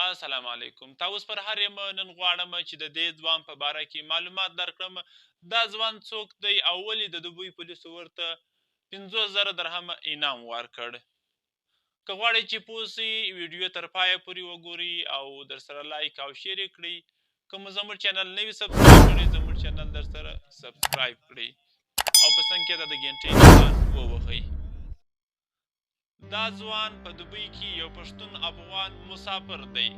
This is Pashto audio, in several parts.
السلام علیکم. تاسو پر هر یم نن غواړم چې د دې ځوان په باره کې معلومات درکړم. دا ځوان څوک دی او ولې د دوبۍ پولیسو ورته 50,000 درهم انعام ورکړ. که غواړئ چې پوه سئ ویډیو تر پایه پورې وګورئ او درسره لایک او شیر یې کړئ. که مو زموږ چینل نه وي سبسکرایب کړی زموږ چینل درسره سبسکرایب کړئ او په څنګ کې د ګنټۍ نښان ووهئ. دا ځوان په دوبۍ کې یو پښتون افغان مسافر دی.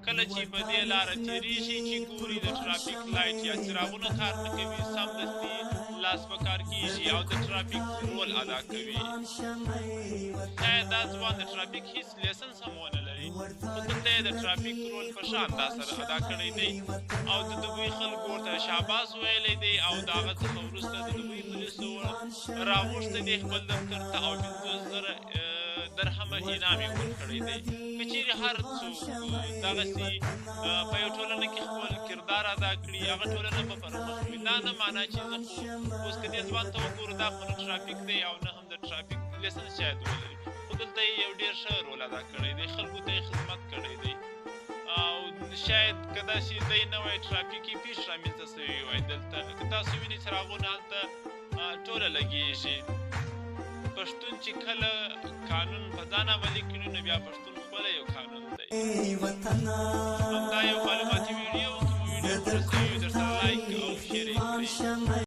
کله چې په دې لاره تېرېږي چې ګوري د ټرافیک لایټ یا څراغونه کار نه کوي سمدستي لاس په کار کېږي او د ټرافیک رول ادا کوي. شاید دا ځوان د ټرافیک هیڅ لیسنس هم ونه لري خو دلته یې د ټرافیک رول په شان انداز سره ادا کړی دی او د دوبۍ خلکو ورته شاباس ویلی دی او د هغه څخه وروسته د دوبۍ پولیسو راغوښتی دی خپل دفتر ته او 50,000 درهمه انعام یې ورکړی دی. که چیرې هر څوک دغسې په یو ټولنه کې خپل کردار ادا کړي هغه ټولنه به پرمخ وي. دا نه معنا چې زه خو اوس که دې ځوان ته وګورو دا خو نه ټرافیک دی او نه هم د ټرافیک لیسنس شاید ولري خو دلته یې یو ډېر ښه رول ادا کړی دی خلکو ته یې خدمت کړی دی او شاید که داسې دی نه وای ټرافیکي پیښې رامنځته سوي وای. دلته که تاسو وینئ څراغونه هلته ټوله لګېږي. پښتون چې کله قانون په ځان عملي کړي نو بیا پښتون خپله یو قانون دی. همدا یو معلوماتي ویډیو که مو ویډیو ورسوي درسره لایک او شیر یې کړئ.